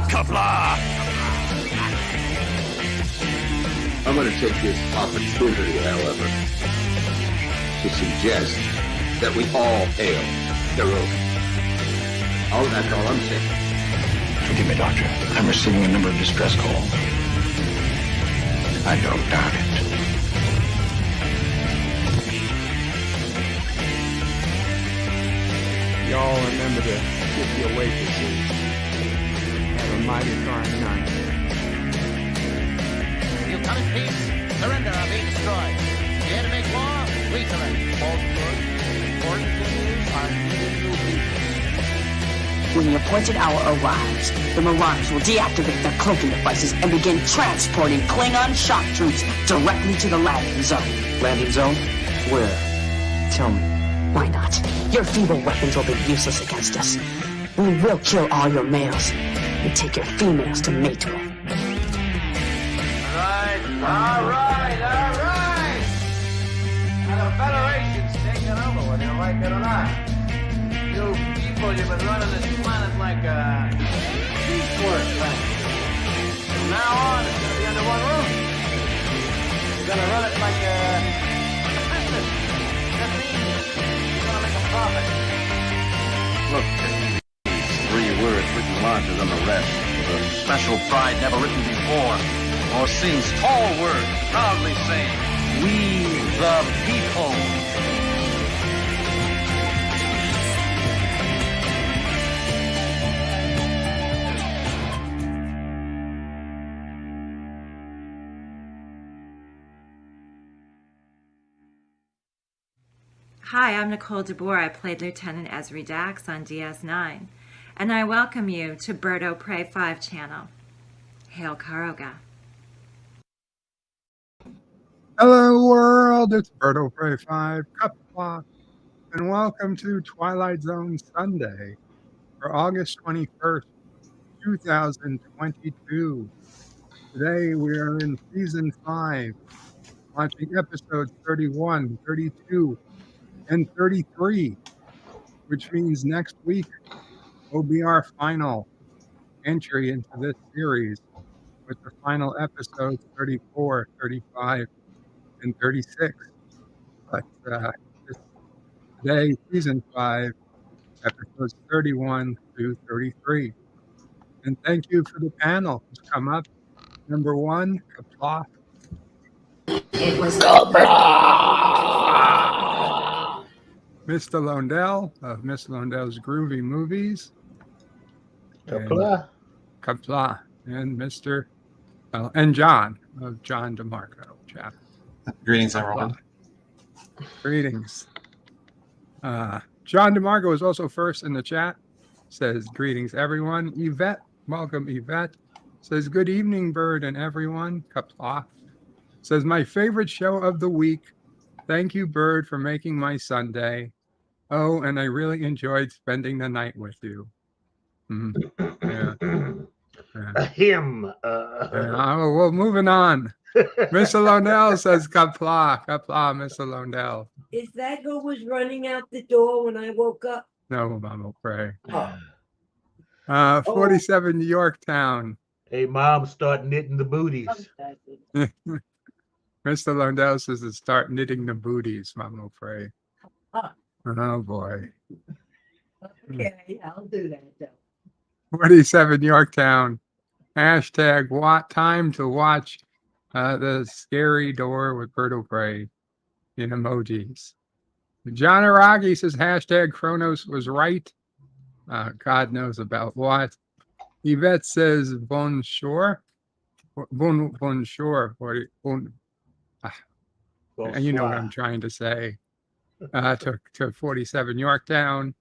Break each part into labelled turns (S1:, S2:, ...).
S1: Qapla!
S2: I'm going to take this opportunity, however, to suggest that we all hail heroic. Oh, that's all I'm saying.
S3: Forgive me, Doctor. I'm receiving a number of distress calls. I don't doubt it.
S4: Y'all remember the 50 waitresses. Have a mighty fine night.
S5: You come in peace, surrender or be destroyed. Here to make war, we surrender. Falsehood, important things are needed to be.
S6: When the appointed hour arrives, the Marauders will deactivate their cloaking devices and begin transporting Klingon shock troops directly to the landing zone.
S7: Landing zone? Where? Tell me.
S6: Why not? Your feeble weapons will be useless against us. We will kill all your males and take your females to mate with.
S5: All right. Now the Federation's taking over, whether you like it or not. You people, you've been running this planet like a piecework thing. From now on, it's going to be under one roof. You're going to run it like a business. That means you're going to make a profit.
S2: Look, three words written larger than the rest. With a special pride never written before or since. Tall words, proudly saying, "We the people."
S8: Hi, I'm Nicole DeBoer. I played Lieutenant Ezri Dax on DS9, and I welcome you to Bird O' Prey 5 channel. Hail Karoga.
S4: Hello world, it's Bird O' Prey 5, Qapla, and welcome to Twilight Zone Sunday for August 21st, 2022. Today we are in Season 5, watching episodes 31, 32, and 33, which means next week will be our final entry into this series with the final episodes 34, 35, and 36. But today, Season 5, episodes 31 through 33. And thank you for the panel who's come up. Number 1, Qapla.
S6: It was
S4: Mr. Londell of Miss Londell's Groovy Movies.
S9: Qapla.
S4: Qapla. And Mr. And John of John DeMarco. Chap.
S10: Greetings, everyone.
S4: Greetings. John DeMarco is also first in the chat. Says, greetings, everyone. Yvette, welcome, Yvette. Says, good evening, Bird and everyone. Qapla. Says, my favorite show of the week. Thank you, Bird, for making my Sunday. Oh, and I really enjoyed spending the night with you. Yeah.
S9: Him.
S4: Well, moving on. Mr. Londell says, Qapla, Mr. Londell.
S11: Is that who was running out the door when I woke up?
S4: No, Mama Pray. 47 Yorktown.
S9: Hey, Mom, start knitting the booties.
S4: Mr. Londell says to start knitting the booties, Mama Pray. Oh, boy.
S11: Okay, I'll do that, though.
S4: 47 Yorktown. Hashtag time to watch the scary door with Bird O' Prey in emojis. John Aragi says hashtag Kronos was right. God knows about what. Yvette says bonjour. Bonjour. You know what I'm trying to say. To 47 Yorktown.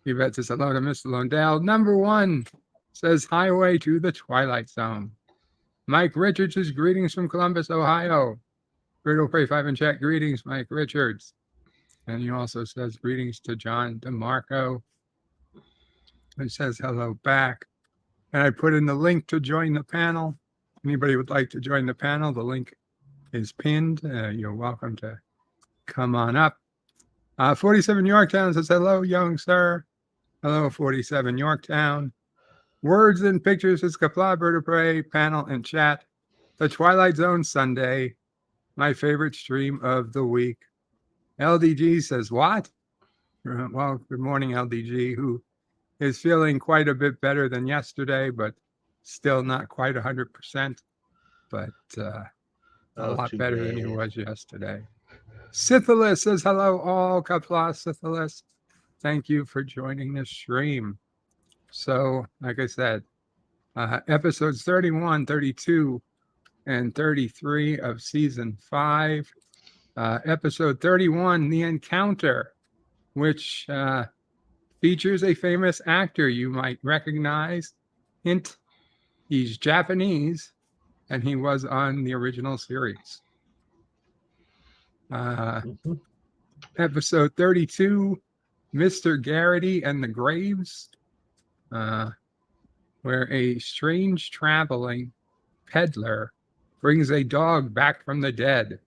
S4: Yvette says hello to Mr. Londell. Number 1 says highway to the Twilight Zone. Mike Richards says greetings from Columbus, Ohio. Bird O' Prey 5 in chat. Greetings, Mike Richards. And he also says greetings to John DeMarco. He says hello back. And I put in the link to join the panel. Anybody would like to join the panel, the link is pinned. You're welcome to come on up. 47 Yorktown says hello, young sir. Hello, 47 Yorktown. Words and pictures is Qapla, Bird of Prey, panel and chat. The Twilight Zone Sunday, my favorite stream of the week. LDG says, what? Well, good morning, LDG, who is feeling quite a bit better than yesterday, but still not quite 100%, but a lot better than he was yesterday. Scythilis says, hello all, Qapla Scythilis. Thank you for joining this stream. So, like I said, episodes 31, 32, and 33 of season 5. Episode 31, The Encounter, which features a famous actor you might recognize. Hint, he's Japanese, and he was on the original series. Episode 32, Mr. Garrity and the Graves, where a strange traveling peddler brings a dog back from the dead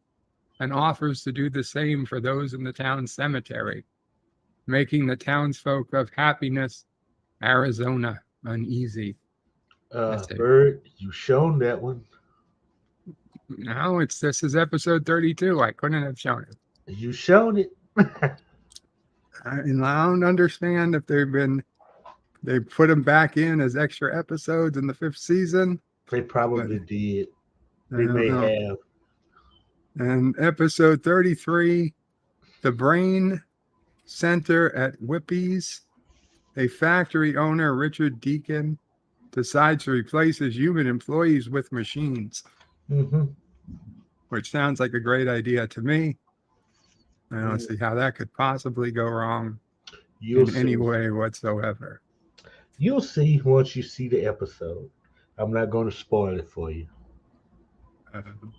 S4: and offers to do the same for those in the town cemetery, making the townsfolk of Happiness, Arizona, uneasy.
S9: Bird, you shown that one.
S4: No, this is episode 32. I couldn't have shown it.
S9: You shown it.
S4: And I don't understand if they put them back in as extra episodes in the 5th season.
S9: They probably did. They may have.
S4: And episode 33, the Brain Center at Whippy's. A factory owner, Richard Deacon, decides to replace his human employees with machines. Which sounds like a great idea to me. I don't see how that could possibly go wrong in any way whatsoever.
S9: You'll see once you see the episode. I'm not going to spoil it for you.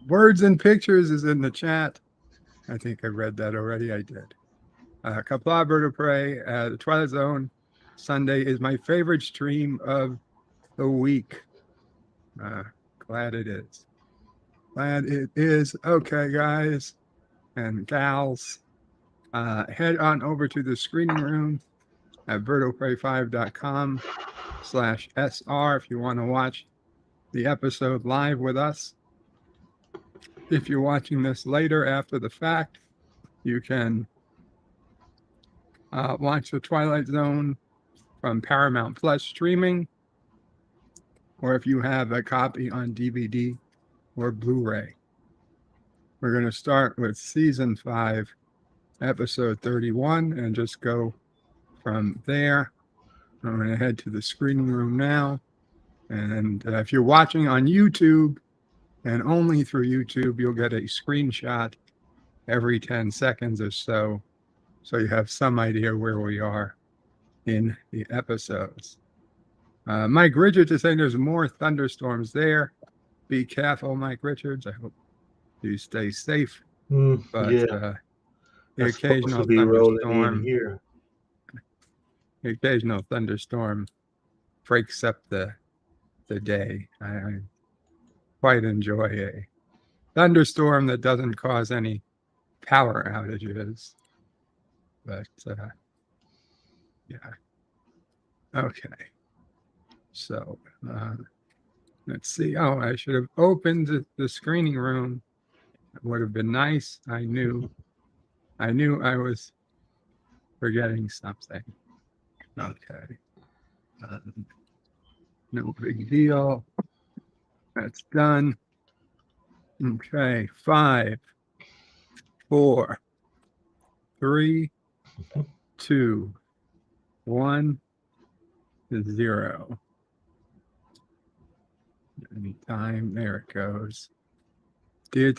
S4: Words and Pictures is in the chat. I think I read that already. I did. Qapla, Bird of Prey, the Twilight Zone Sunday is my favorite stream of the week. Glad it is. Glad it is. Okay, guys and gals, head on over to the screening room at birdofprey5.com/SR if you want to watch the episode live with us. If you're watching this later after the fact, you can watch the Twilight Zone from Paramount Plus streaming, or if you have a copy on DVD or Blu-ray. We're going to start with season 5, episode 31, and just go from there. I'm going to head to the screening room now. And if you're watching on YouTube, and only through YouTube, you'll get a screenshot every 10 seconds or so. So you have some idea where we are in the episodes. Mike Richards is saying there's more thunderstorms there. Be careful, Mike Richards. I hope you stay safe. But the occasional thunderstorm
S9: here.
S4: The occasional thunderstorm breaks up the day. I quite enjoy a thunderstorm that doesn't cause any power outages. But yeah. Okay. So let's see. Oh, I should have opened the screening room. It would have been nice. I knew I was forgetting something. Okay. No big deal. That's done. Okay. 5, 4, 3, 2, 1, 0. Anytime. There it goes. Do.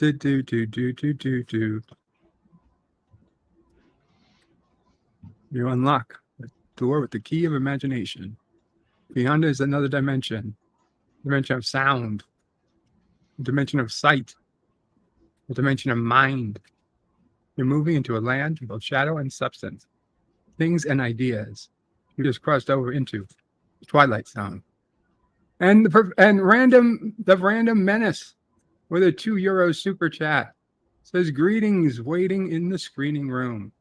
S4: You unlock the door with the key of imagination. Beyond is another dimension of sound, a dimension of sight, a dimension of mind. You're moving into a land of both shadow and substance, things and ideas. You just crossed over into the Twilight Zone. And the random menace with a €2 super chat says, greetings, waiting in the screening room.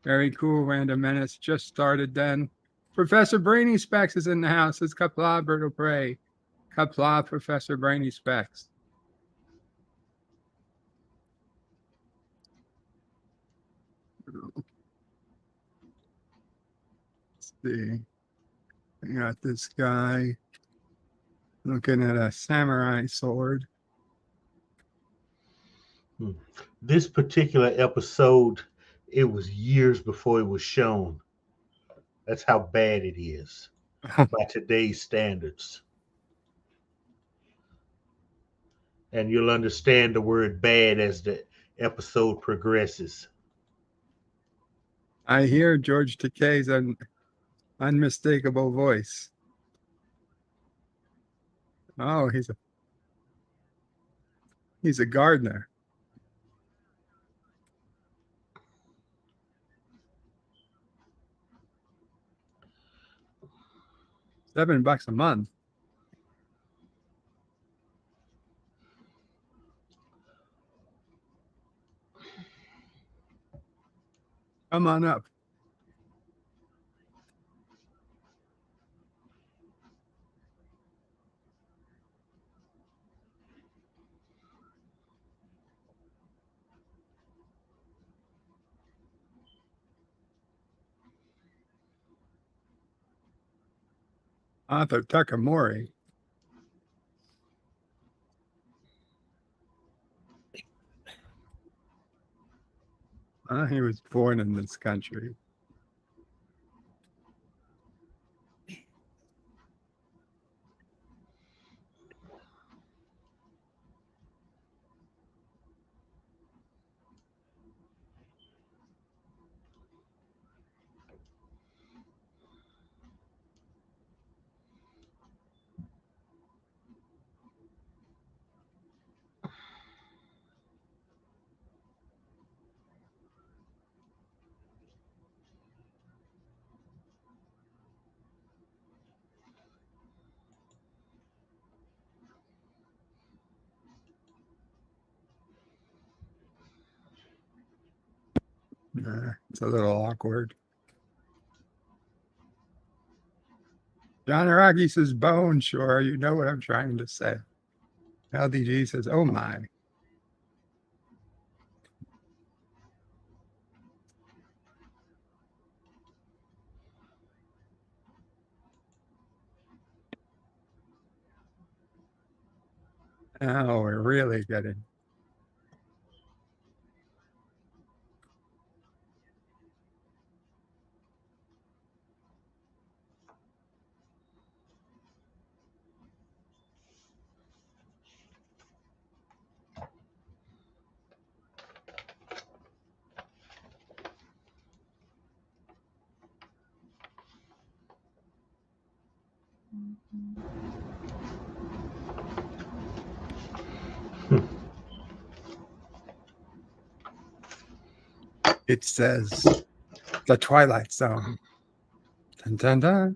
S4: Very cool, Random Menace. Just started then. Professor Brainy Specs is in the house. It's Qapla, Birdo Prey. Qapla, Professor Brainy Specs. Let's see. I got this guy looking at a samurai sword.
S9: This particular episode, it was years before it was shown. That's how bad it is by today's standards. And you'll understand the word bad as the episode progresses.
S4: I hear George Takei's unmistakable voice. Oh, he's a gardener. $7 a month. Come on up. Arthur Takamori. He was born in this country. It's a little awkward. John Araki says, bone, sure. You know what I'm trying to say. LDG says, oh my. Oh, we're really getting. It says the Twilight Zone. Dun, dun, dun.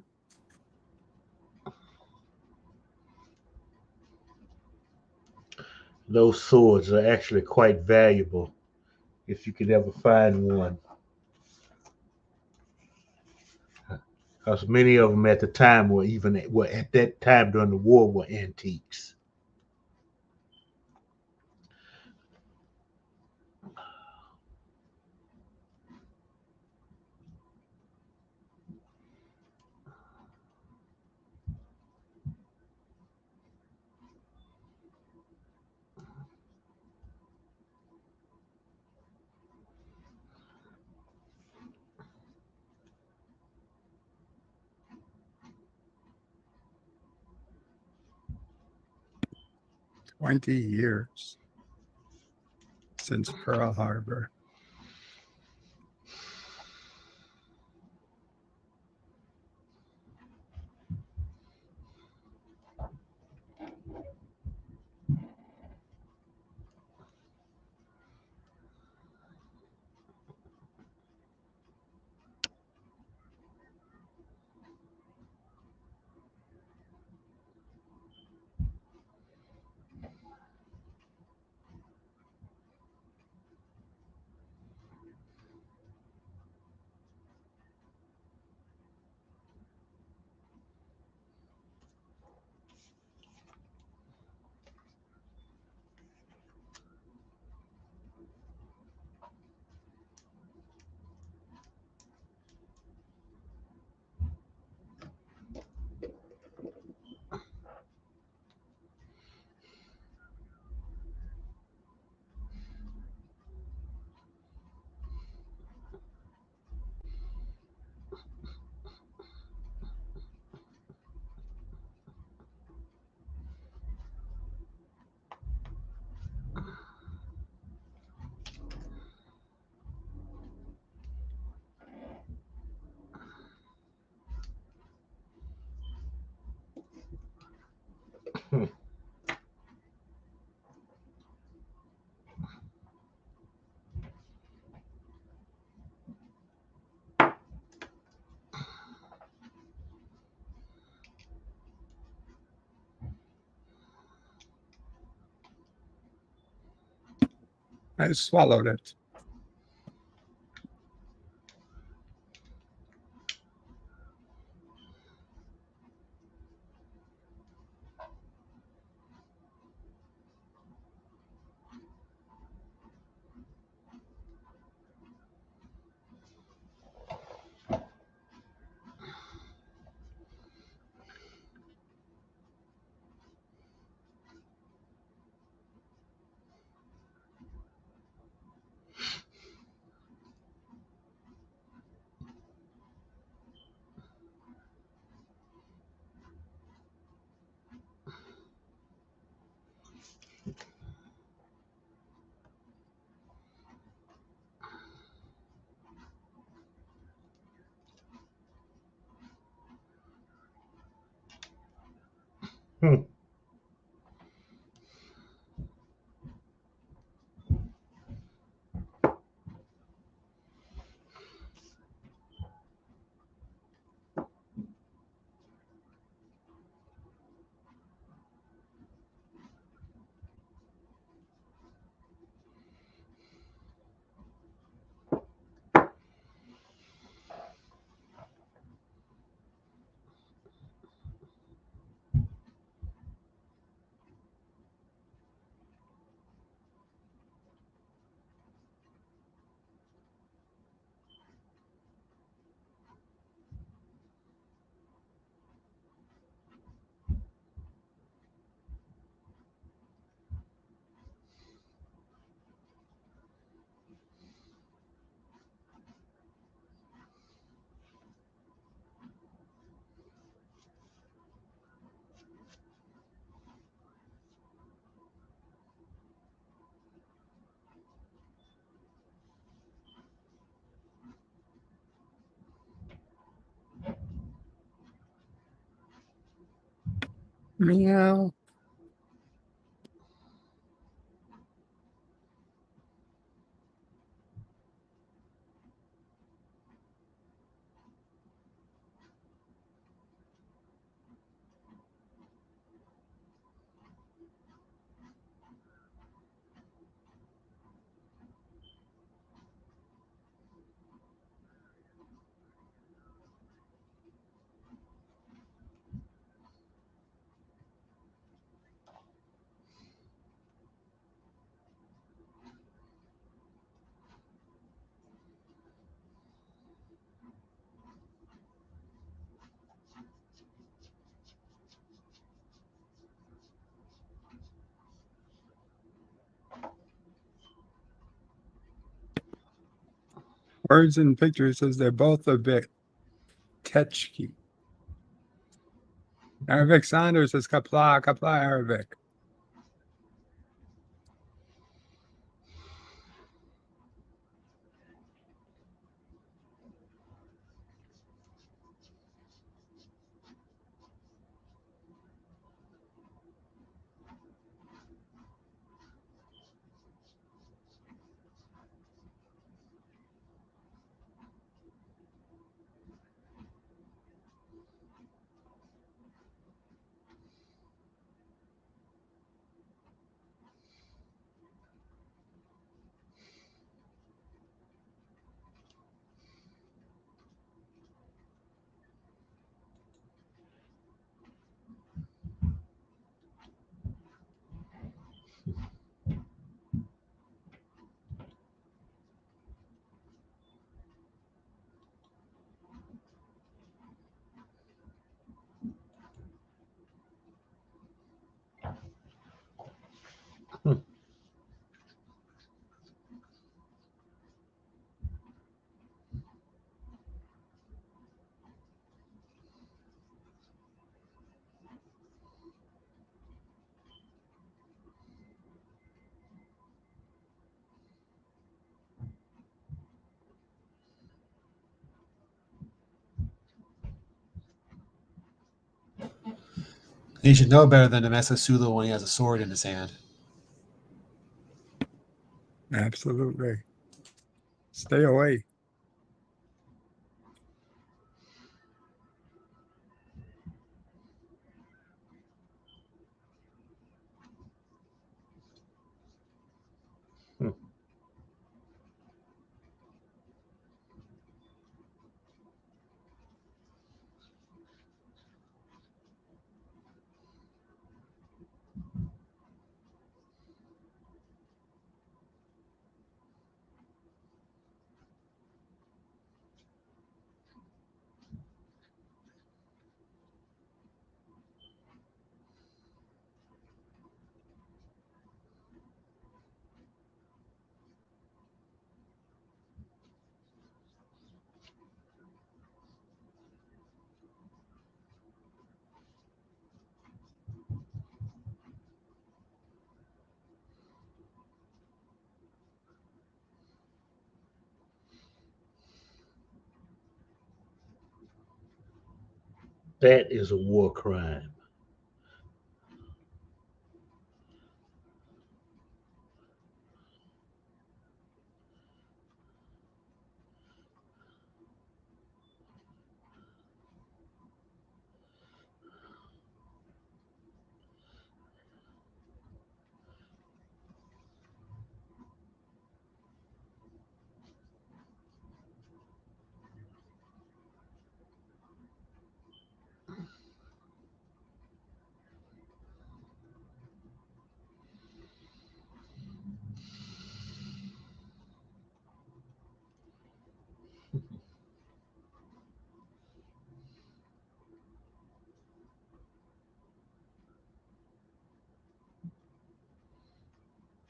S9: Those swords are actually quite valuable if you could ever find one. Because many of them at the time were at that time during the war were antiques.
S4: "20 years since Pearl Harbor." I swallowed it.
S9: Hmm.
S4: Meow. Words and pictures says they're both a bit tetchky. Arabic Saunders says Qapla, Qapla Arabic.
S1: He should know better than to mess with Sulu when he has a sword in his hand.
S4: Absolutely. Stay away.
S9: That is a war crime.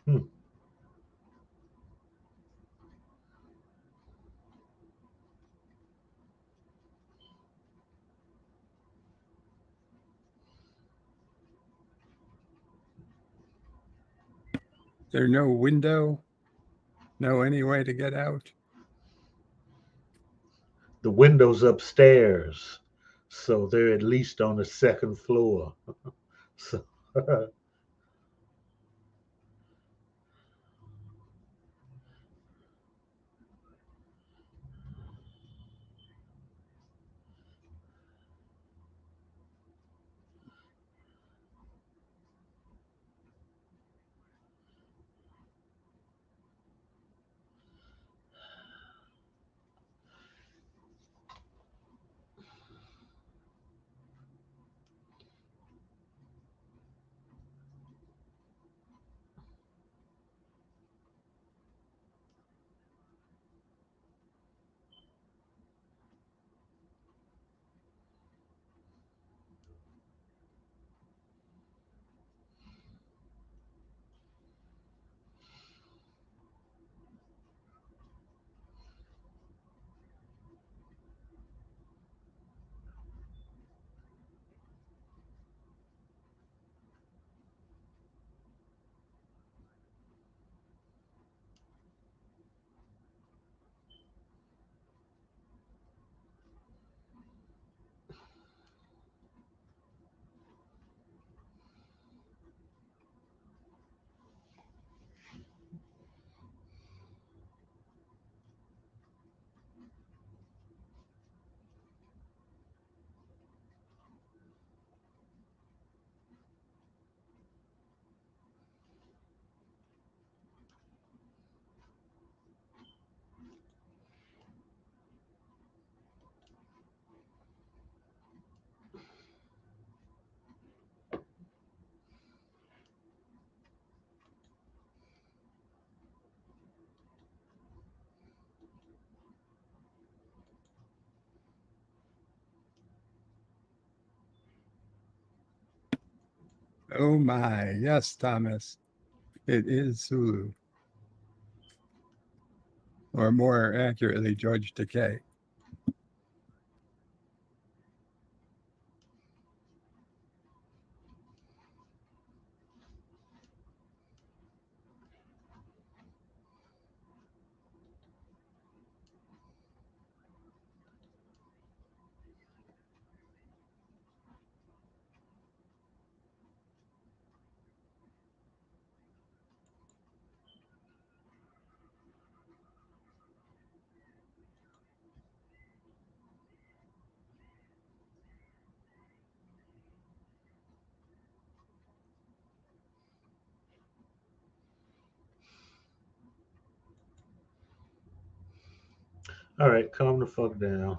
S9: Hmm.
S4: There no window, no any way to get out.
S9: The window's upstairs, so they're at least on the second floor. So
S4: Oh my, yes, Thomas. It is Sulu. Or more accurately, George Takei.
S9: all right, calm the fuck down.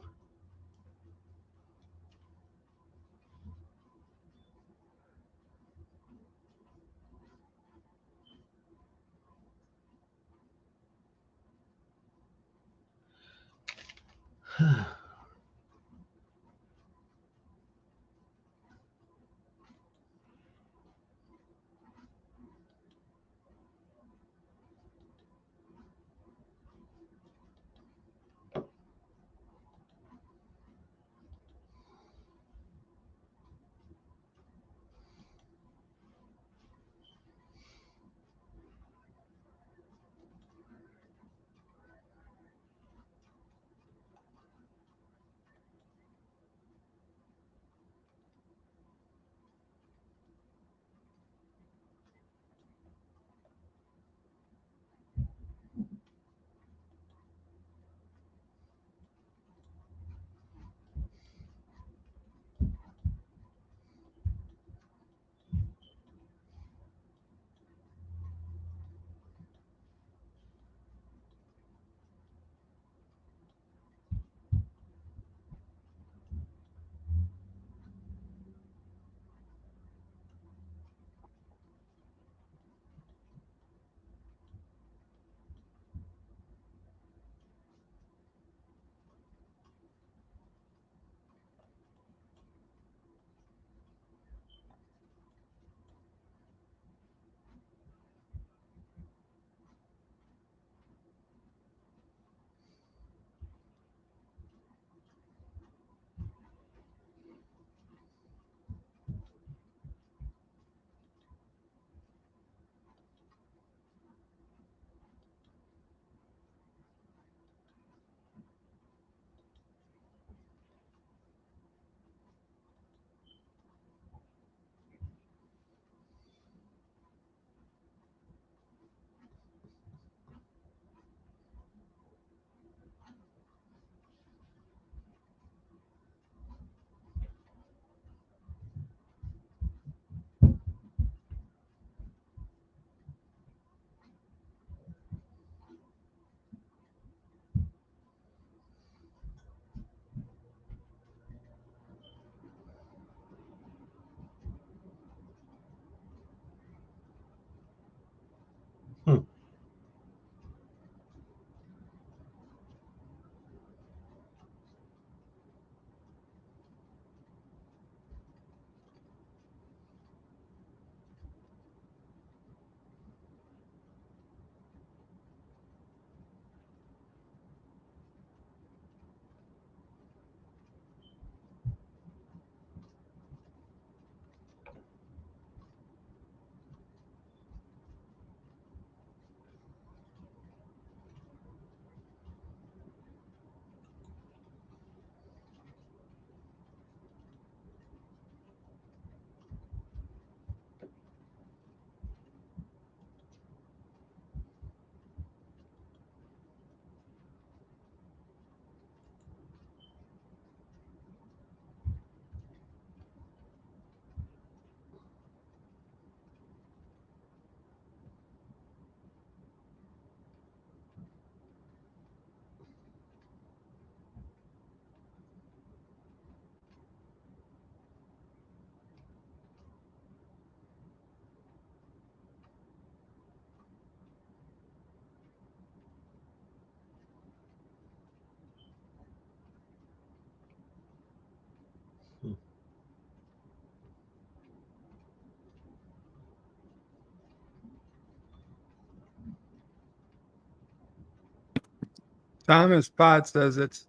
S4: Thomas Potts says it's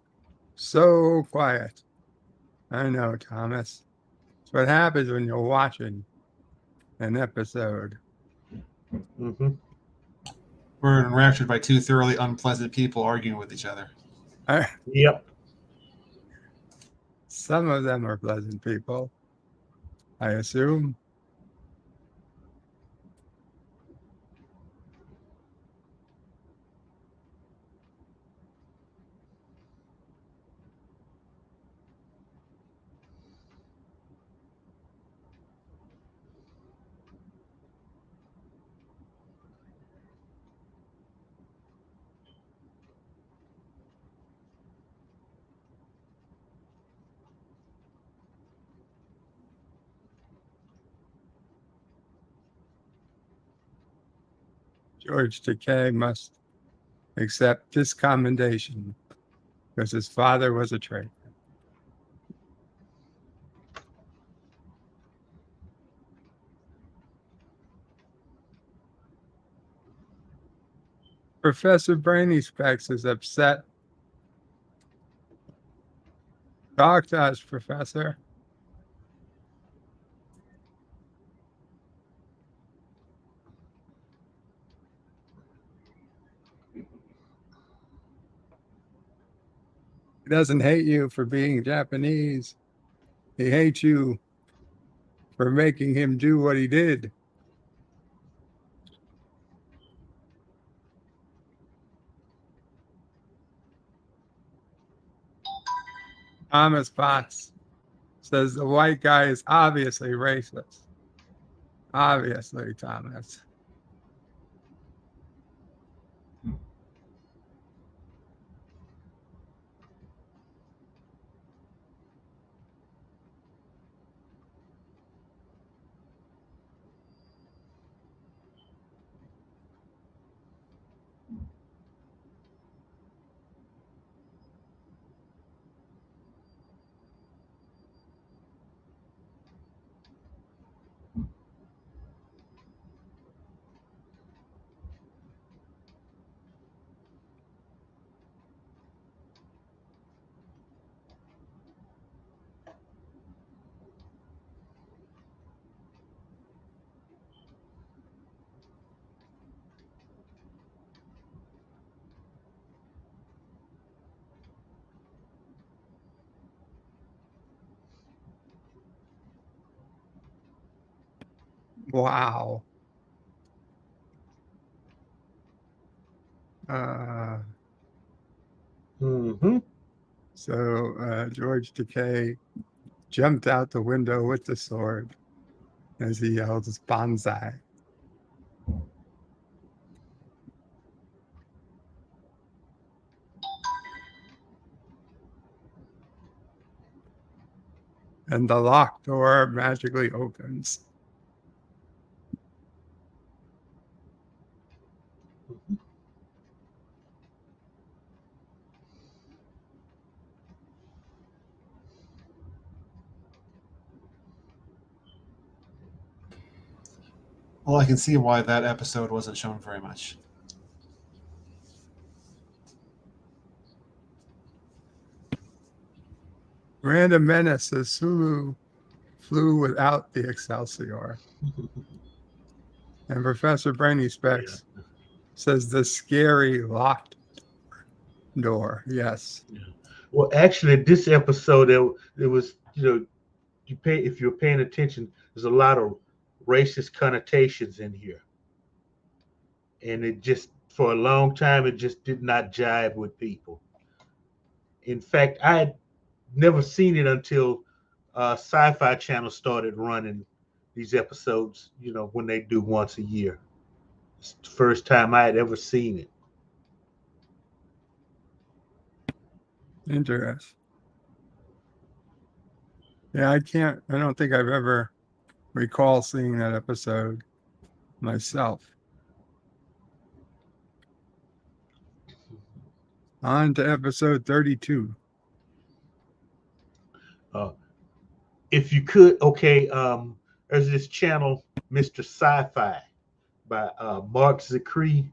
S4: so quiet. I know, Thomas. It's what happens when you're watching an episode.
S9: Mm-hmm.
S1: We're enraptured by two thoroughly unpleasant people arguing with each other.
S9: Yep.
S4: Some of them are pleasant people, I assume. George Takei must accept this commendation because his father was a traitor. Professor Brainy Specs is upset. Talk to us, Professor. He doesn't hate you for being Japanese. He hates you for making him do what he did. Thomas Potts says the white guy is obviously racist. Obviously, Thomas. Wow.
S9: Mm-hmm.
S4: So George Takei jumped out the window with the sword as he yells "Banzai." And the locked door magically opens.
S1: Well, I can see why that episode wasn't shown very much.
S4: Random Menace says Sulu flew without the Excelsior. And Professor Brainy Specs says the scary locked door. Yes.
S9: Well, actually, this episode, it was, if you're paying attention, there's a lot of racist connotations in here. And it just, for a long time, it just did not jive with people. In fact, I had never seen it until Sci-Fi Channel started running these episodes, when they do once a year. It's the first time I had ever seen it.
S4: Interesting. Yeah, I don't think I've ever recall seeing that episode myself. On to episode 32.
S9: If you could, there's this channel, Mr. Sci-Fi by Mark Zicree.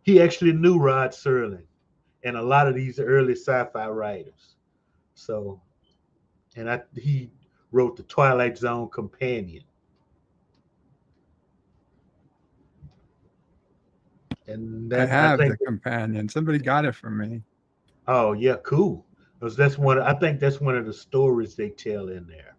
S9: He actually knew Rod Serling, and a lot of these early sci-fi writers. So, and he wrote the Twilight Zone companion. And
S4: I
S9: that
S4: have
S9: think,
S4: the companion. Somebody got it from me.
S9: oh yeah, cool. Because that's one. I think that's one of the stories they tell in there.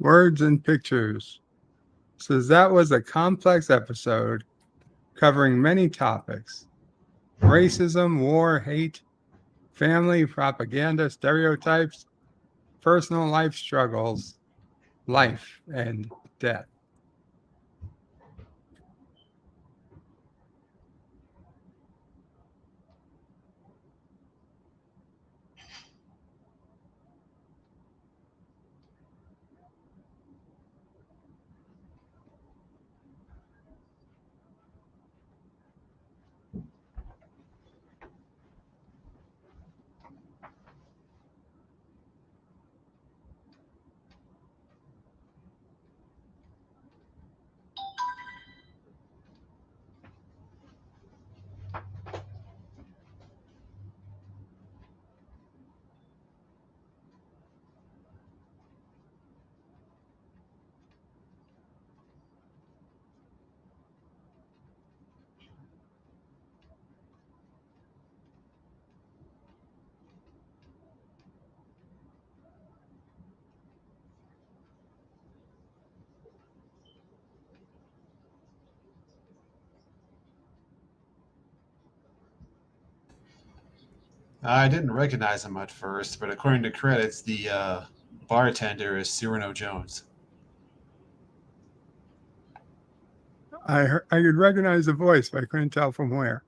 S4: Words and pictures. Says that was a complex episode covering many topics: racism, war, hate, family, propaganda, stereotypes, personal life struggles, life, and death.
S1: I didn't recognize him at first, but according to credits, the bartender is Cyrano Jones.
S4: I could recognize the voice, but I couldn't tell from where.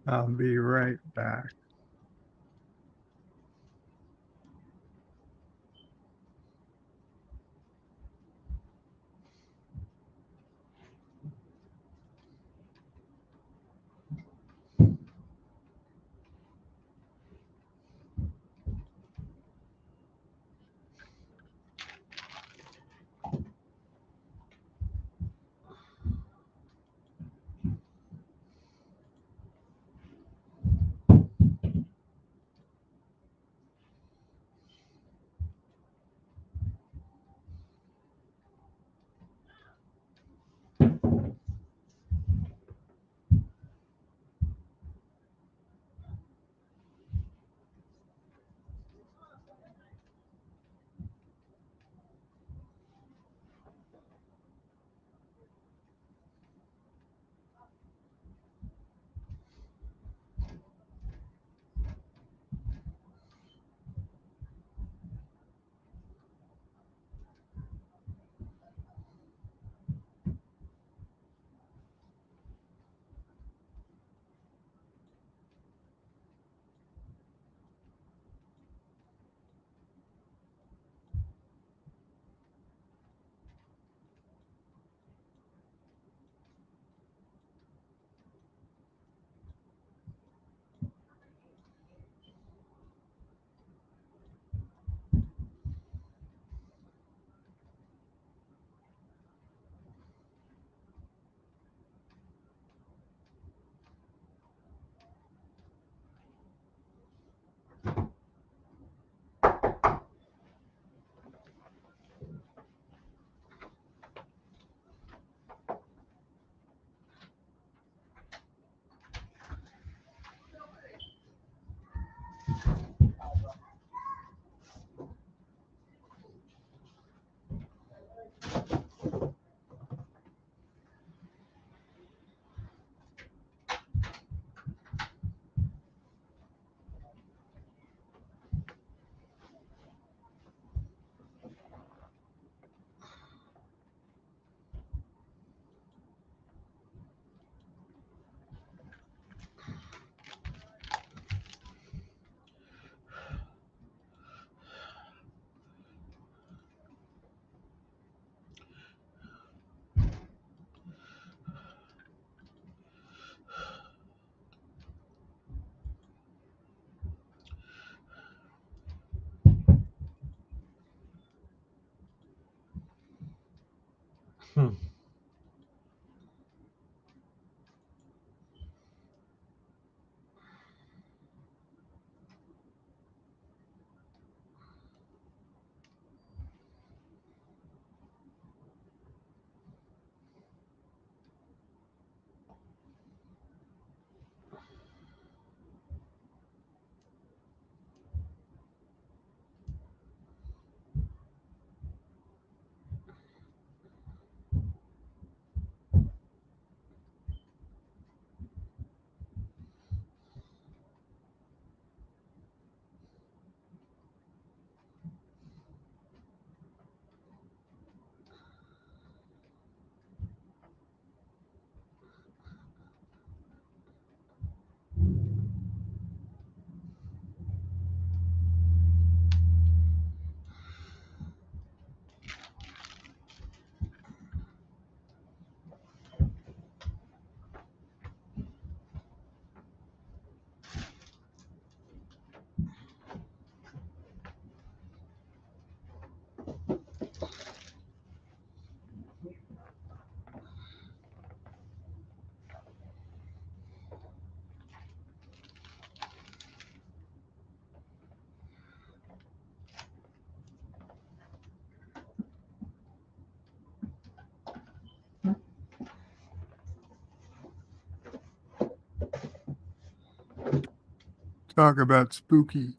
S4: I'll be right back.
S9: Hmm.
S4: Talk about spooky.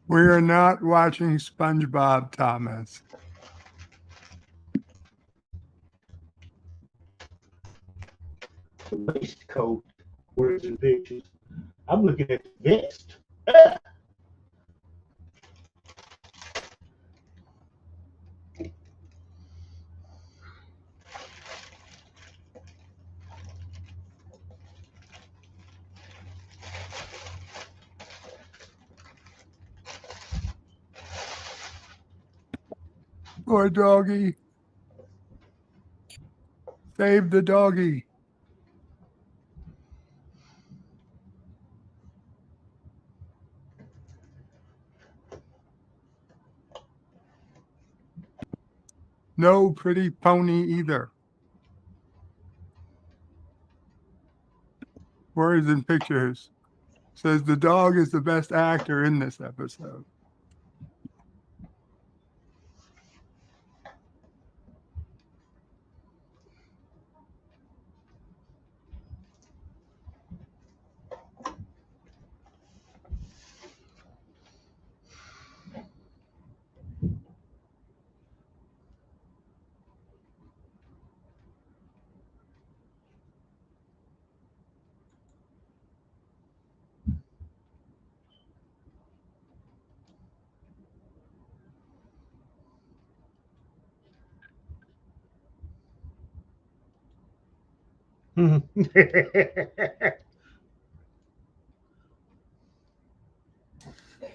S4: We are not watching SpongeBob, Thomas.
S9: Waistcoat, words and pictures. I'm looking at the vest. Ah!
S4: Poor doggy. Save the doggy. No pretty pony either. Words and pictures. Says the dog is the best actor in this episode.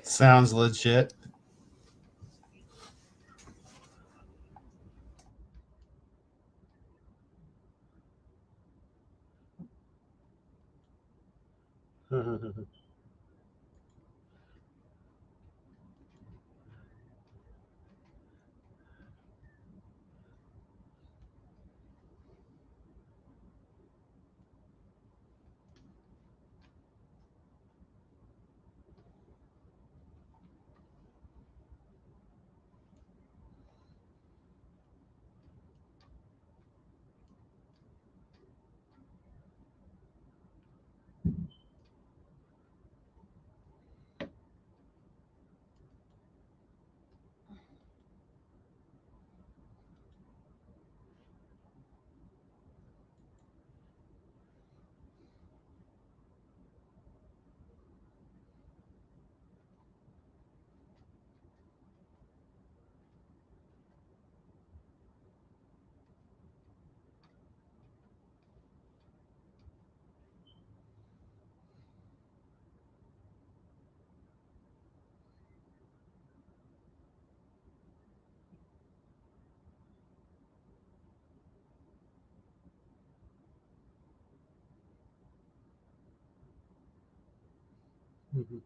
S1: Sounds legit.
S9: Mhm.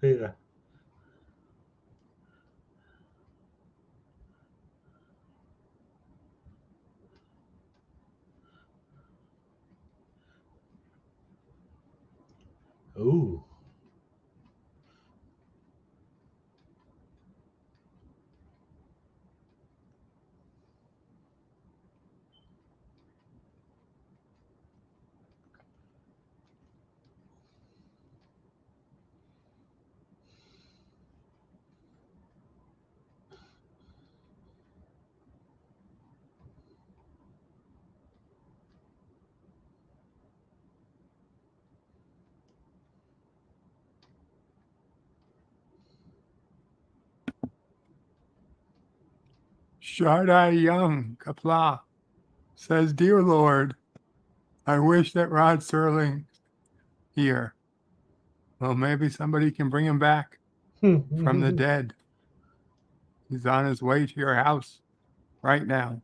S9: Yeah. Ooh.
S4: Shardai Young, Qapla, says, Dear Lord, I wish that Rod Serling here. Well, maybe somebody can bring him back from the dead. He's on his way to your house right now.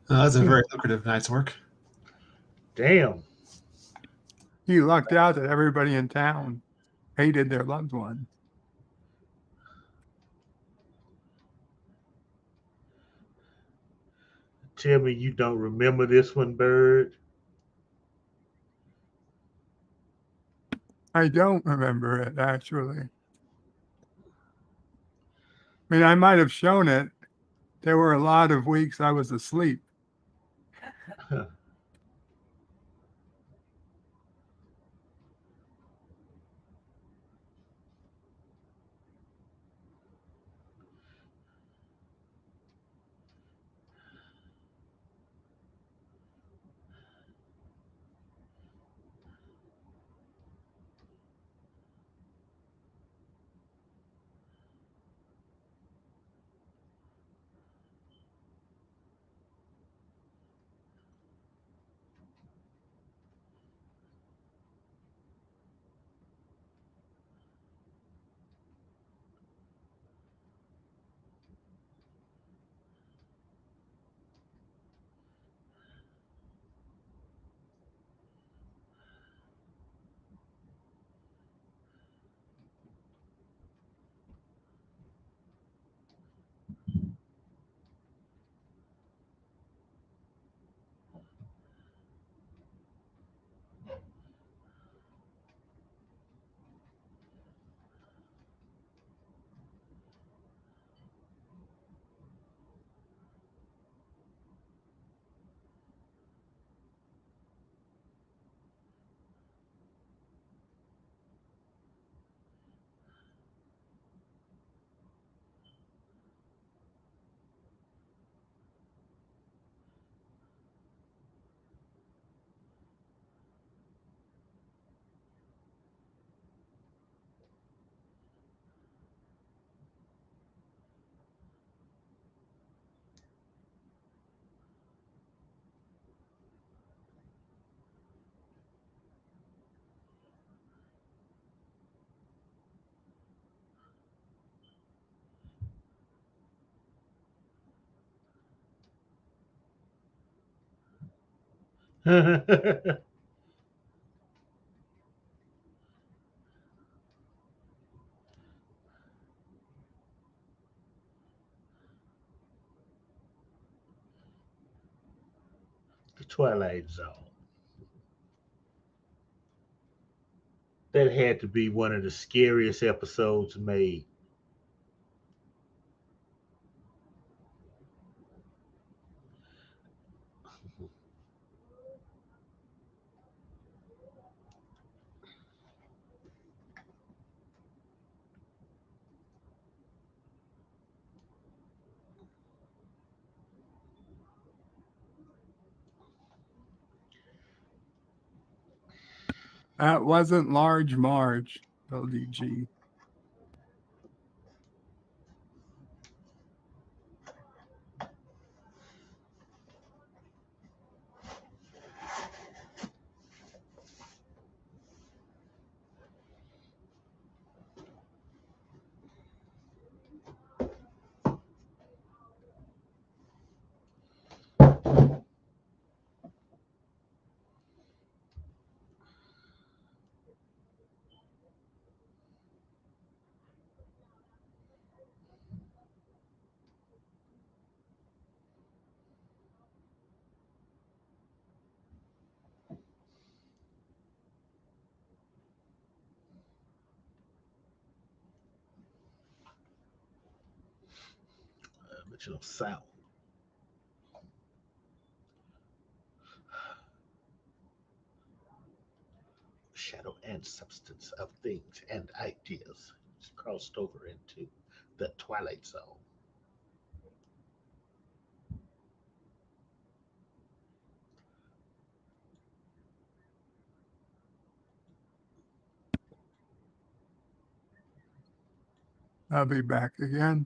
S1: That's a very lucrative night's work.
S9: Damn.
S4: He lucked out that everybody in town hated their loved one.
S9: Tell me you don't remember this one, Bird.
S4: I don't remember it, actually. I mean, I might have shown it. There were a lot of weeks I was asleep.
S9: Twilight Zone. That had to be one of the scariest episodes made.
S4: That wasn't Large Marge, LDG.
S9: Original sound. Shadow and substance of things and ideas. It's crossed over into the Twilight Zone.
S4: I'll be back again.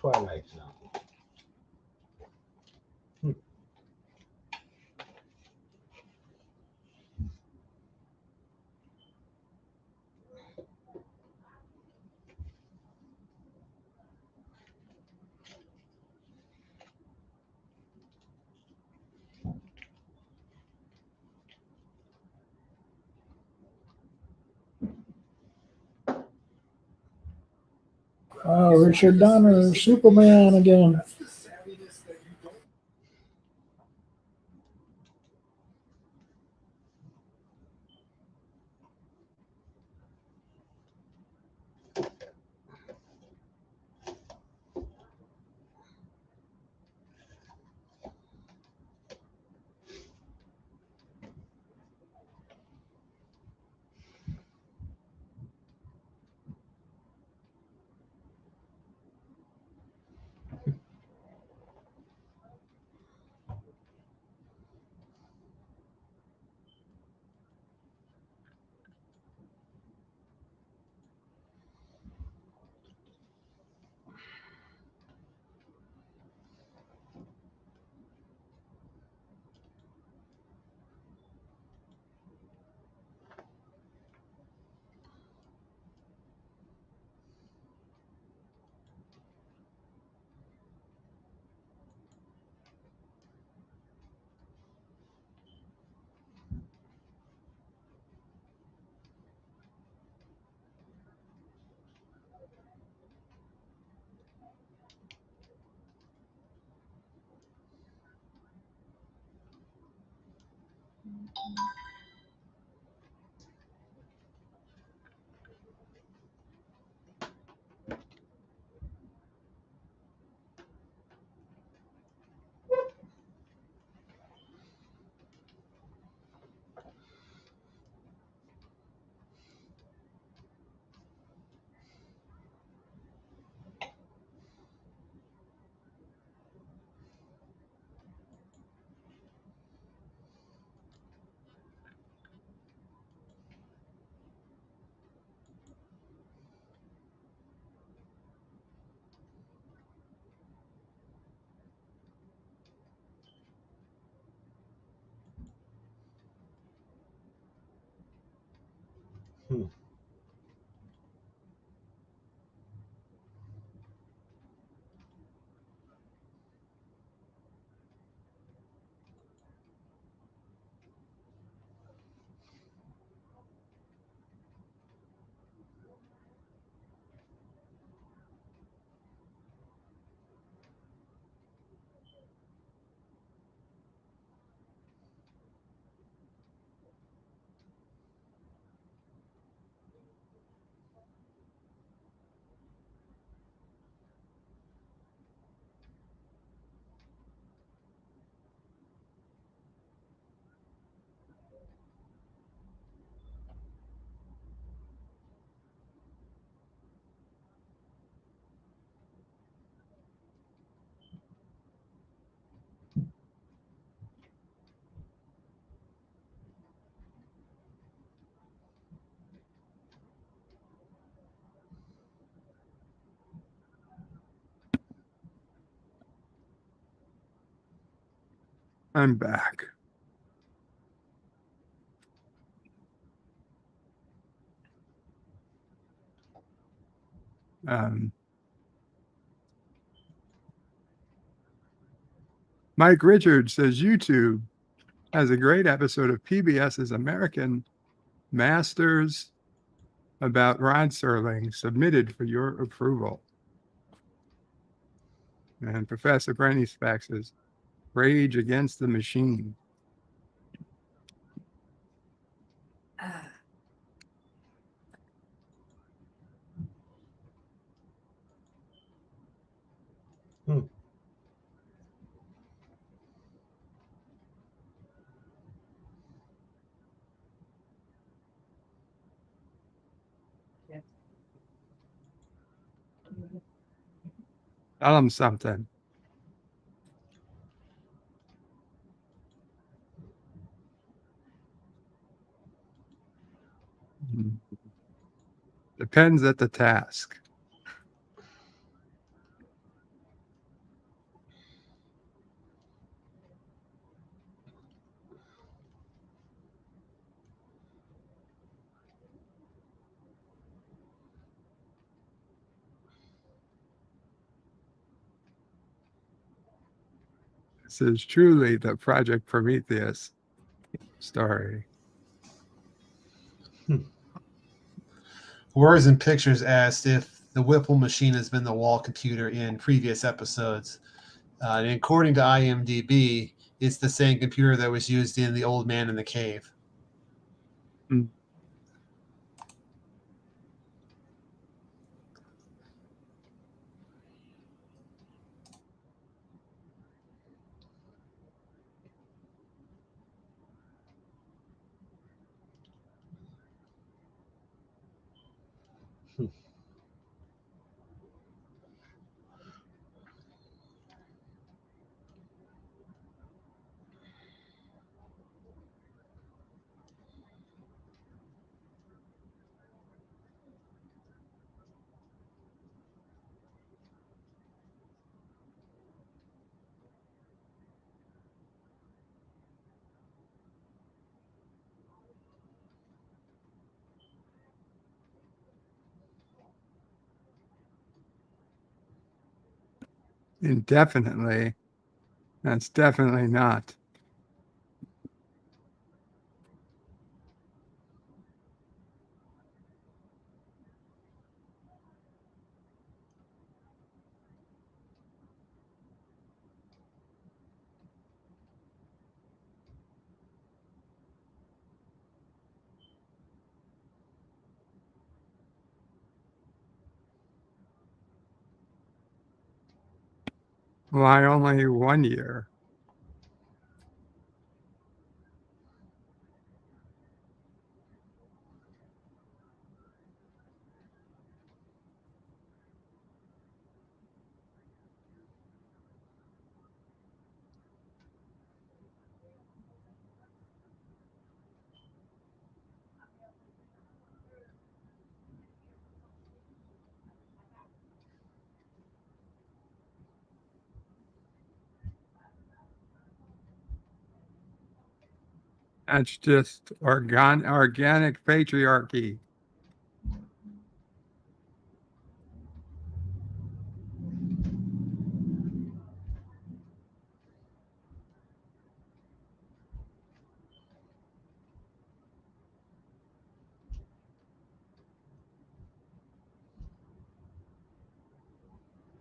S9: Twilight Zone.
S10: Oh, Richard Donner, Superman again.
S4: I'm back. Mike Richards says YouTube has a great episode of PBS's American Masters about Rod Serling submitted for your approval. And Professor Brenny Speck says, Rage Against the Machine. Tell them something. Depends at the task. This is truly the Project Prometheus story.
S1: Words and Pictures asked if the Whipple machine has been the wall computer in previous episodes. And according to IMDb, it's the same computer that was used in The Old Man in the Cave.
S4: Hmm. Indefinitely. That's definitely not. Why only 1 year? That's just organic patriarchy.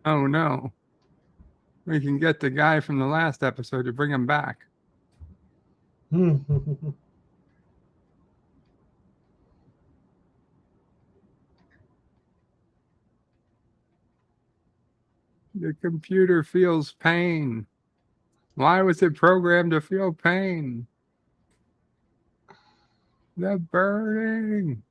S4: Oh no. We can get the guy from the last episode to bring him back. The computer feels pain. Why was it programmed to feel pain? The burning.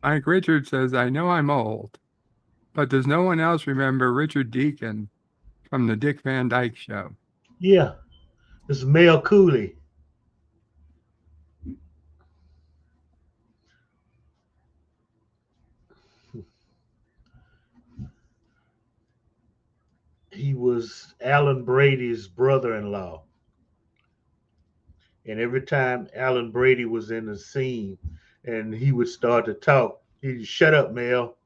S4: Mike Richards says, I know I'm old, but does no one else remember Richard Deacon from the Dick Van Dyke Show?
S9: Yeah, this is Mel Cooley. He was Alan Brady's brother-in-law. And every time Alan Brady was in the scene and he would start to talk, he'd shut up, Mel.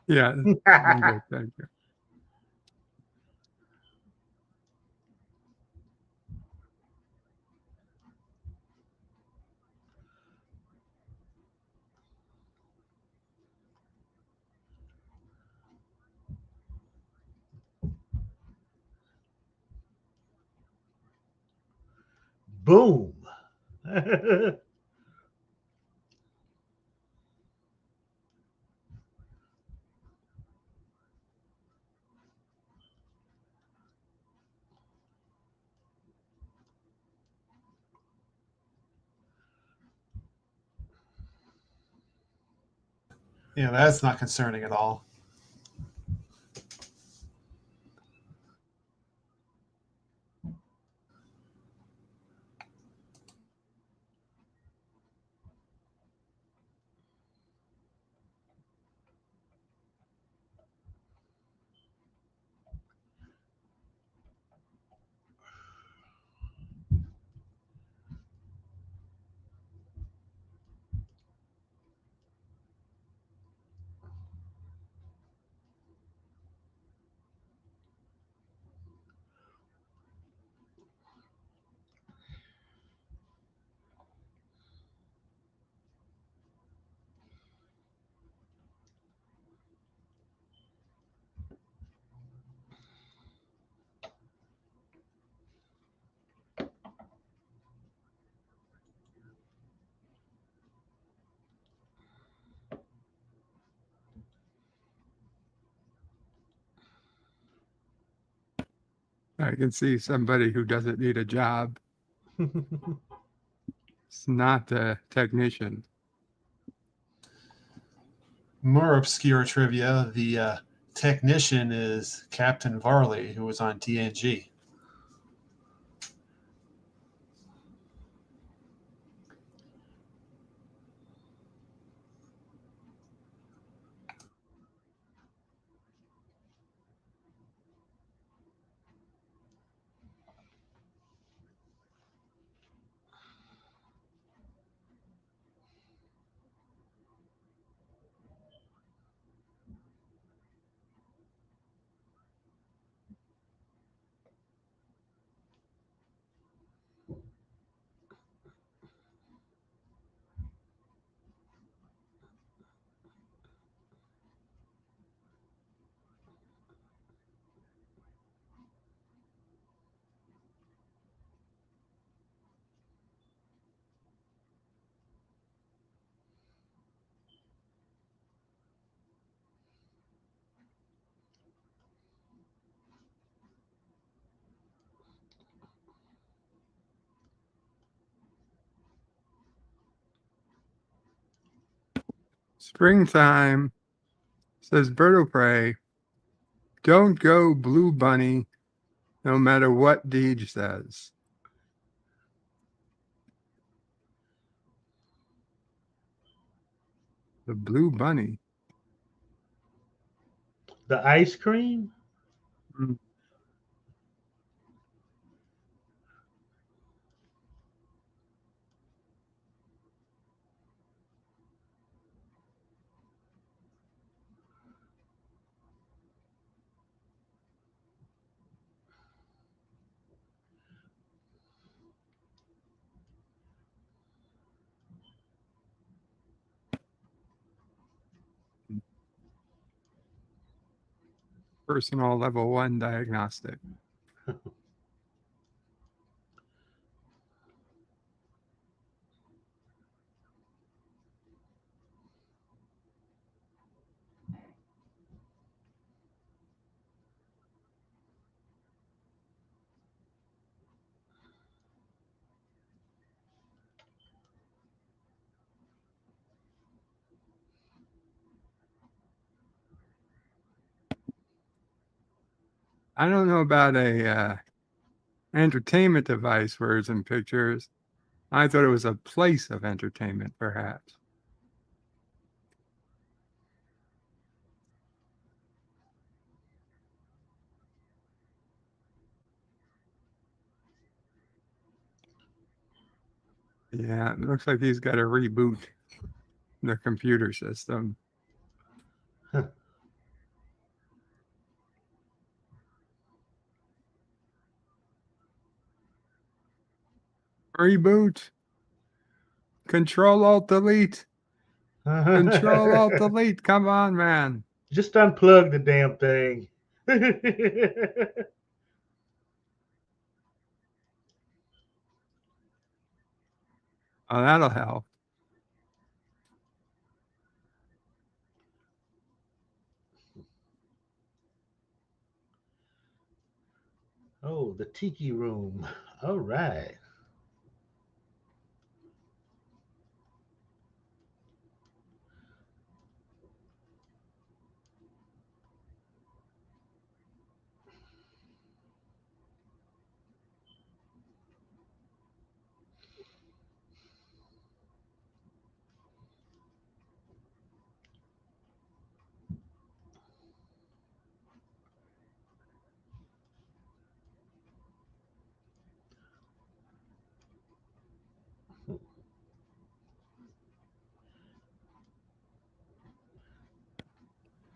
S4: Yeah. I'm good, thank you.
S9: Boom.
S1: Yeah, that's not concerning at all.
S4: I can see somebody who doesn't need a job. It's not the technician.
S1: More obscure trivia: the technician is Captain Varley, who was on TNG.
S4: Springtime, says Bird of Prey. Don't go Blue Bunny, no matter what Deej says. The Blue Bunny.
S9: The ice cream?
S4: Mm. Personal level 1 diagnostic. I don't know about a entertainment device, words and pictures. I thought it was a place of entertainment, perhaps. Yeah, it looks like he's got to reboot the computer system. Reboot. Control Alt Delete. Control Alt Delete. Come on, man.
S9: Just unplug the damn thing.
S4: Oh, that'll help.
S9: Oh, the tiki room. All right.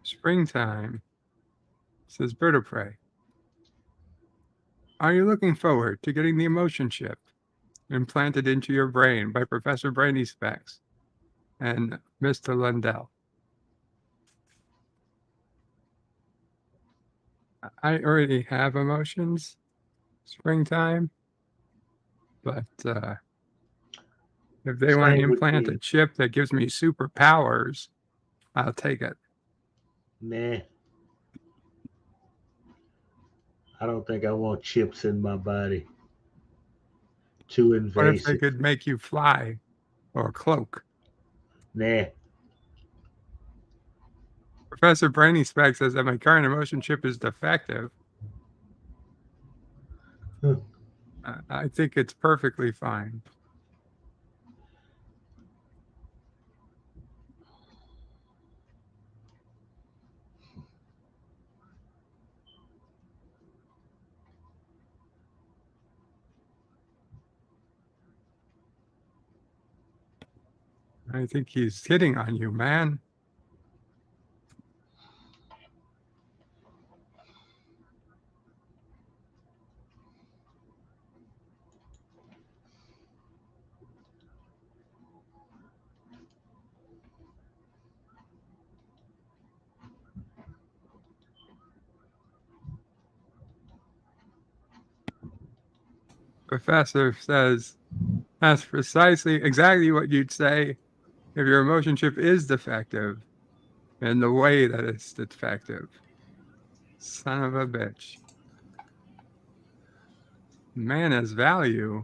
S4: Springtime, says Bird of Prey. Are you looking forward to getting the emotion chip implanted into your brain by Professor Brainy Specs and Mr. Lundell? I already have emotions, Springtime, but if they want to
S9: Same with
S4: implant
S9: me.
S4: a chip that gives me superpowers, I'll take it.
S9: Nah. I don't think I want chips in my body. Too
S4: What if they
S9: invasive.
S4: could make you fly or cloak?
S9: Nah.
S4: Professor Brainy Spec says that my current emotion chip is defective. I think it's perfectly fine. I think he's hitting on you, man. Professor says that's precisely exactly what you'd say if your emotion chip is defective in the way that it's defective. Son of a bitch. Man has value.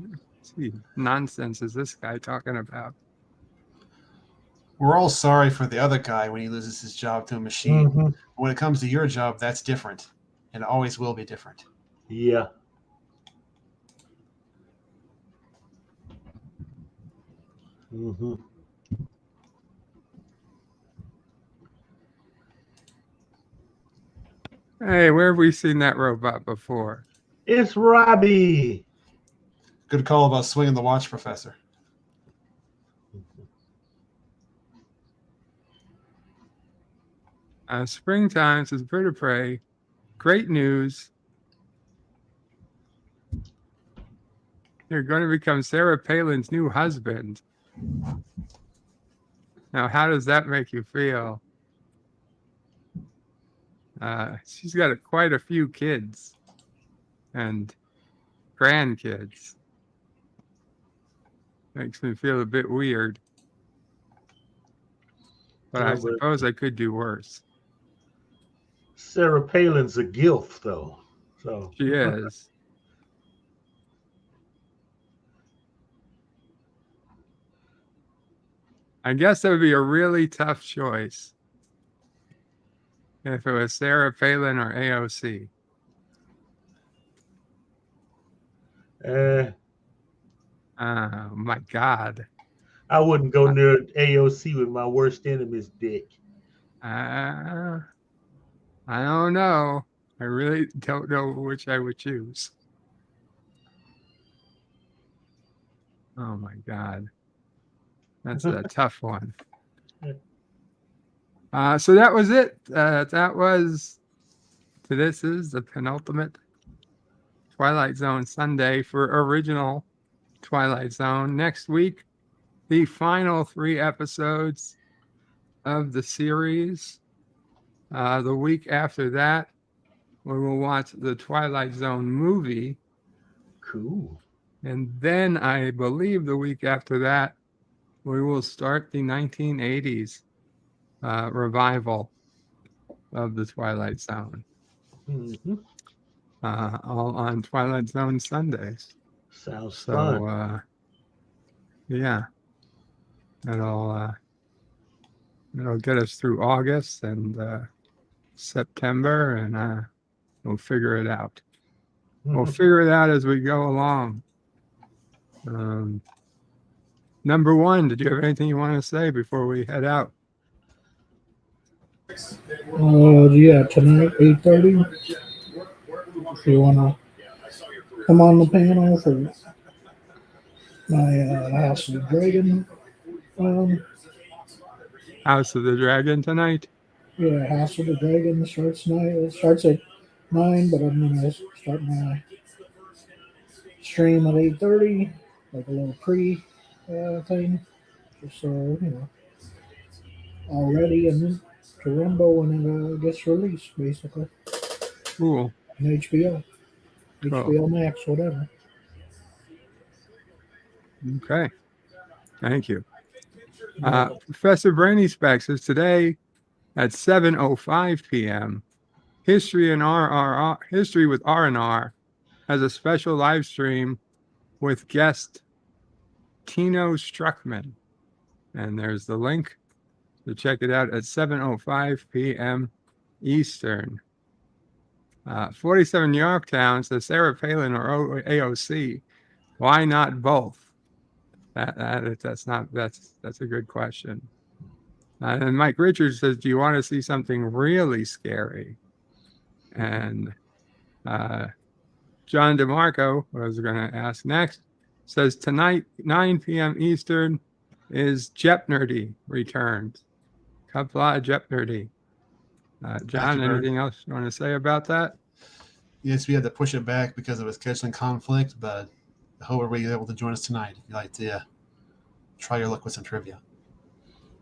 S4: Let's see, nonsense is this guy talking about?
S1: We're all sorry for the other guy when he loses his job to a machine.
S9: Mm-hmm.
S1: When it comes to your job, that's different, and it always will be different.
S9: Yeah. Mm-hmm.
S4: Hey, where have we seen that robot before?
S9: It's Robbie.
S1: Good call about swinging the watch, Professor.
S4: Springtime says Bird of Prey. Great news. You're going to become Sarah Palin's new husband. Now, how does that make you feel? She's got quite a few kids and grandkids. Makes me feel a bit weird. But I suppose I could do worse.
S9: Sarah Palin's a gilf, though. So
S4: She is. I guess that would be a really tough choice if it was Sarah Palin or AOC. Oh my God.
S9: I wouldn't go near AOC with my worst enemy's dick.
S4: I don't know. I really don't know which I would choose. Oh my God. That's a tough one. So that was it. This is the penultimate Twilight Zone Sunday for original Twilight Zone. Next week, the final 3 episodes of the series. The week after that, we will watch the Twilight Zone movie.
S9: Cool.
S4: And then I believe the week after that, we will start the 1980s revival of the Twilight Zone.
S9: Mm-hmm.
S4: All on Twilight Zone Sundays.
S9: Sounds
S4: So,
S9: fun.
S4: yeah, it'll get us through August and September, and we'll figure it out. We'll figure it out as we go along. Number 1, did you have anything you want to say before we head out?
S10: Yeah, tonight, 8:30. If you want to come on the panel for my House of the Dragon.
S4: House of the Dragon tonight?
S10: Yeah, House of the Dragon starts tonight. It starts at 9, but I'm going to start my stream at 8:30, like a little pre thing, just so, all ready and to rumble when it gets released, basically.
S4: Cool.
S10: On HBO. HBO Max, whatever.
S4: Okay. Thank you. Professor Brainy Specs says today at 7:05 p.m. History with R&R has a special live stream with guest Tino Struckman, and there's the link to check it out at 7:05 p.m. Eastern. 47 Yorktown says Sarah Palin or AOC. Why not both? That's a good question. And Mike Richards says, do you want to see something really scary? And John DeMarco, who I was going to ask next, says tonight, 9 p.m. Eastern, is Jeopardy returns. Qapla Jeopardy. John, anything else you want to say about that?
S1: Yes, we had to push it back because of a scheduling conflict, but I hope everybody's able to join us tonight if you'd like to try your luck with some trivia.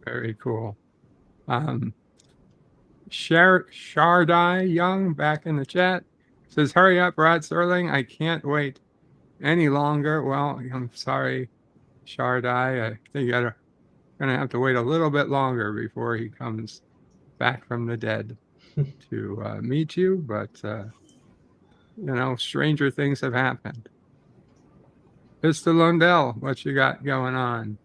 S4: Very cool. Shardai Young back in the chat says, hurry up, Rod Serling. I can't wait any longer. Well, I'm sorry, Shardai. I think you're going to have to wait a little bit longer before he comes back from the dead to meet you. But, stranger things have happened. Mr. Lundell, what you got going on?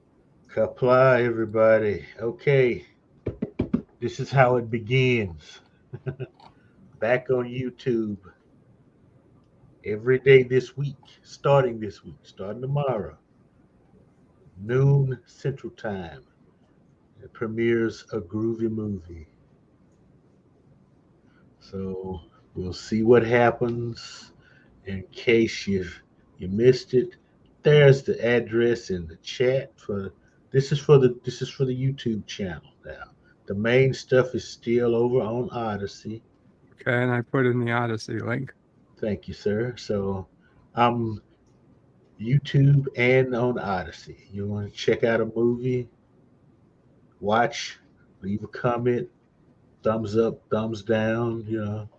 S9: Qapla, everybody. Okay. This is how it begins. Back on YouTube. Every day this week, starting tomorrow, noon Central Time. It premieres a groovy movie. So we'll see what happens. In case you missed it, there's the address in the chat this is for the YouTube channel now. The main stuff is still over on Odyssey.
S4: Okay, and I put in the Odyssey link.
S9: Thank you, sir. So I'm YouTube and on Odyssey. You want to check out a movie, watch, leave a comment, thumbs up, thumbs down,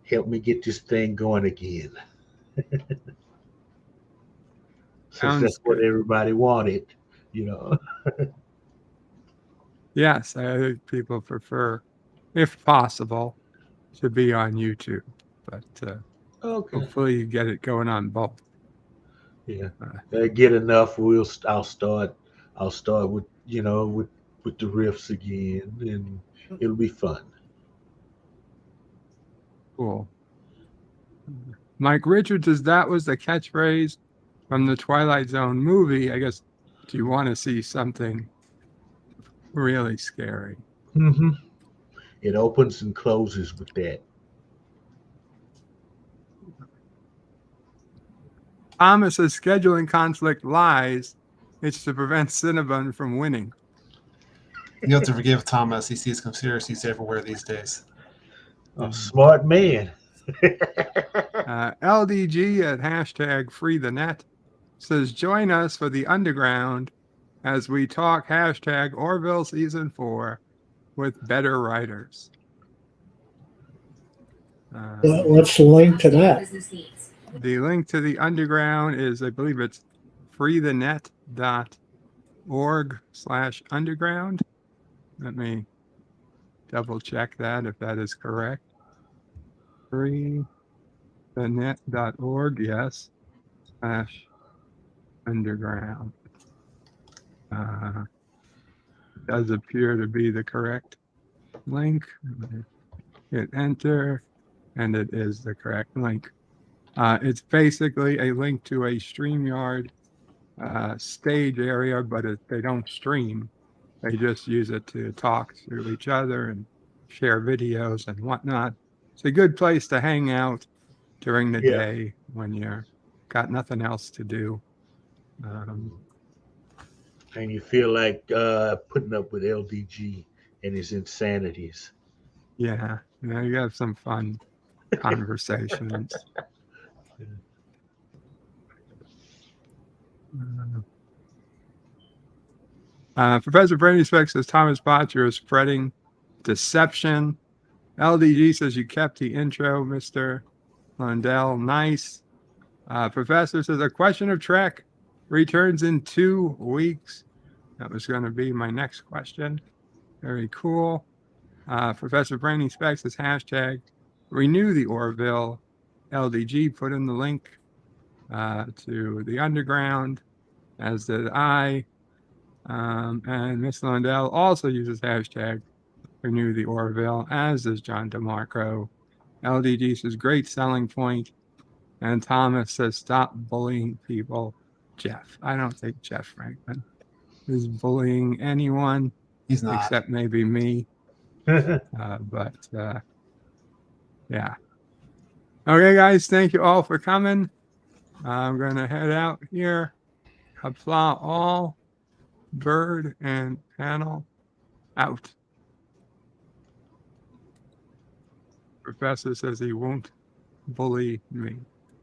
S9: help me get this thing going again. Since that's what everybody wanted,
S4: Yes, I think people prefer, if possible, to be on YouTube, but hopefully you get it going on both.
S9: Yeah, get enough. I'll start with with the riffs again, and it'll be fun.
S4: Cool. Mike Richards says that was the catchphrase from the Twilight Zone movie. I guess, do you want to see something really scary?
S9: Mm-hmm. It opens and closes with that.
S4: Thomas says scheduling conflict lies. It's to prevent Cinnabon from winning.
S1: You have to forgive Thomas. He sees conspiracies everywhere these days.
S9: A smart man.
S4: LDG at hashtag free the net says, join us for the underground as we talk hashtag Orville season 4 with better writers.
S10: What's the link to that?
S4: The link to the underground is, I believe it's freethenet.org/underground. Let me double check that if that is correct. Freethenet.org, yes, /underground. Does appear to be the correct link. Hit enter, and it is the correct link. It's basically a link to a StreamYard stage area, but they don't stream. They just use it to talk to each other and share videos and whatnot. It's a good place to hang out during the day when you're got nothing else to do.
S9: And you feel like putting up with LDG and his insanities.
S4: Yeah, you have some fun conversations. Professor Brandy Speck says Thomas Botcher is spreading deception. LDG says you kept the intro, Mr. Lundell. Nice. Professor says a question of Trek returns in 2 weeks. That was going to be my next question. Very cool. Professor Brandy Speck says hashtag renew the Orville. LDG put in the link to the underground, as did I. And Miss Lundell also uses hashtag renew the Orville, as does John DeMarco. LDG says great selling point. And Thomas says stop bullying people. Jeff. I don't think Jeff Franklin is bullying anyone.
S1: He's not.
S4: Except maybe me. Yeah. Okay, guys. Thank you all for coming. I'm going to head out here. Qapla all. Bird and panel out. Professor says he won't bully me.